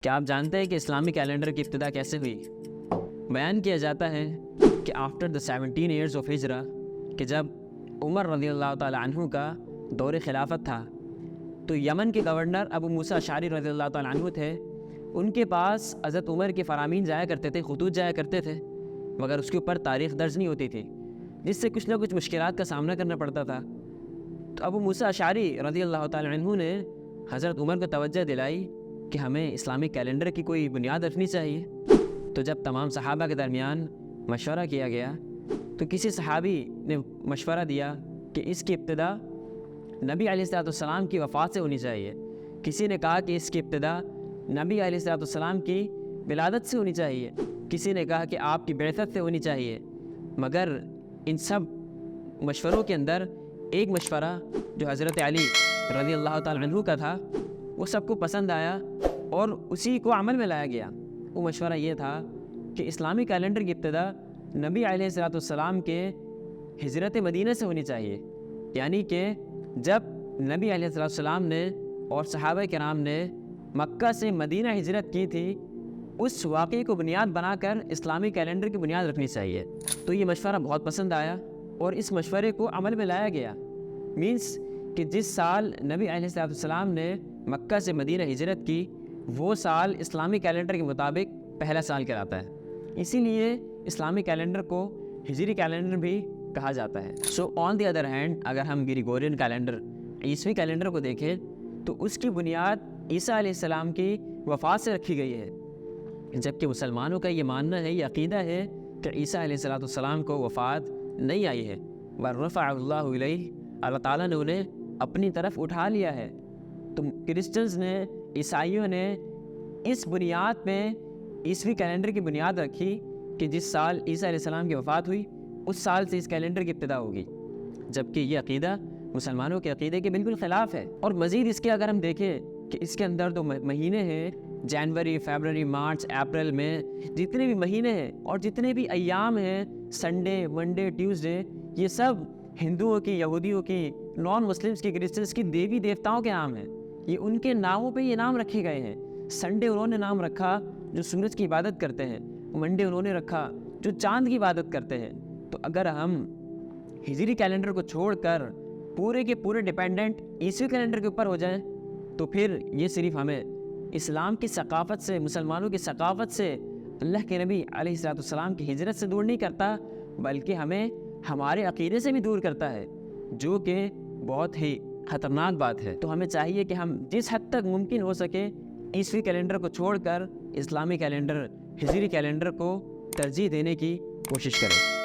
کیا آپ جانتے ہیں کہ اسلامی کیلنڈر کی ابتدا کیسے ہوئی؟ بیان کیا جاتا ہے کہ آفٹر دا 17 ایئرز آف ہجرہ، کہ جب عمر رضی اللہ تعالیٰ عنہ کا دور خلافت تھا تو یمن کے گورنر ابو موسیٰ اشعری رضی اللہ تعالیٰ عنہ تھے. ان کے پاس حضرت عمر کے فرامین جایا کرتے تھے، خطوط جایا کرتے تھے، مگر اس کے اوپر تاریخ درج نہیں ہوتی تھی، جس سے کچھ نہ کچھ مشکلات کا سامنا کرنا پڑتا تھا. تو ابو موسیٰ اشعری رضی اللہ تعالیٰ عنہ نے حضرت عمر کو توجہ دلائی کہ ہمیں اسلامی کیلنڈر کی کوئی بنیاد رکھنی چاہیے. تو جب تمام صحابہ کے درمیان مشورہ کیا گیا تو کسی صحابی نے مشورہ دیا کہ اس کی ابتدا نبی علیہ السلام کی وفات سے ہونی چاہیے. کسی نے کہا کہ اس کی ابتدا نبی علیہ السلام کی ولادت سے ہونی چاہیے. کسی نے کہا کہ آپ کی بعثت سے ہونی چاہیے. مگر ان سب مشوروں کے اندر ایک مشورہ جو حضرت علی رضی اللہ تعالیٰ عنہ کا تھا وہ سب کو پسند آیا اور اسی کو عمل میں لایا گیا. وہ مشورہ یہ تھا کہ اسلامی کیلنڈر کی ابتدا نبی علیہ السلام کے ہجرت مدینہ سے ہونی چاہیے. یعنی کہ جب نبی علیہ السلام نے اور صحابہ کرام نے مکہ سے مدینہ ہجرت کی تھی، اس واقعے کو بنیاد بنا کر اسلامی کیلنڈر کی بنیاد رکھنی چاہیے. تو یہ مشورہ بہت پسند آیا اور اس مشورے کو عمل میں لایا گیا. مینس کہ جس سال نبی علیہ السلام نے مکہ سے مدینہ ہجرت کی وہ سال اسلامی کیلنڈر کے مطابق پہلا سال کہلاتا ہے. اسی لیے اسلامی کیلنڈر کو ہجری کیلنڈر بھی کہا جاتا ہے. سو آن دی ادر ہینڈ اگر ہم گریگورین کیلنڈر عیسوی کیلنڈر کو دیکھیں تو اس کی بنیاد عیسیٰ علیہ السلام کی وفات سے رکھی گئی ہے، جبکہ مسلمانوں کا یہ ماننا ہے، یہ عقیدہ ہے کہ عیسیٰ علیہ السلام کو وفات نہیں آئی ہے، ورفع اللہ علیہ، اللہ تعالیٰ نے انہیں اپنی طرف اٹھا لیا ہے. تو کرسچنز نے، عیسائیوں نے اس بنیاد پہ عیسوی کیلنڈر کی بنیاد رکھی کہ جس سال عیسیٰ علیہ السلام کی وفات ہوئی اس سال سے اس کیلنڈر کی ابتدا ہوگی، جبکہ یہ عقیدہ مسلمانوں کے عقیدے کے بالکل خلاف ہے. اور مزید اس کے اگر ہم دیکھیں کہ اس کے اندر تو مہینے ہیں، جنوری، فیبرری، مارچ، اپریل میں جتنے بھی مہینے ہیں اور جتنے بھی ایام ہیں، سنڈے، منڈے، ٹیوزڈے، یہ سب ہندوؤں کی، یہودیوں کی، نان مسلمس کی، کرسچنس کی دیوی دیوتاؤں کے نام ہیں. یہ ان کے ناموں پہ یہ نام رکھے گئے ہیں. سنڈے انہوں نے نام رکھا جو سورج کی عبادت کرتے ہیں، منڈے انہوں نے رکھا جو چاند کی عبادت کرتے ہیں. تو اگر ہم ہجری کیلنڈر کو چھوڑ کر پورے کے پورے ڈیپینڈنٹ عیسوی کیلنڈر کے اوپر ہو جائیں تو پھر یہ صرف ہمیں اسلام کی ثقافت سے، مسلمانوں کی ثقافت سے، اللہ کے نبی علیہ السلام کی ہجرت سے دور نہیں کرتا، بلکہ ہمیں ہمارے عقیدے سے بھی دور کرتا ہے، جو کہ بہت ہی خطرناک بات ہے. تو ہمیں چاہیے کہ ہم جس حد تک ممکن ہو سکے عیسوی کیلنڈر کو چھوڑ کر اسلامی کیلنڈر، ہجری کیلنڈر کو ترجیح دینے کی کوشش کریں.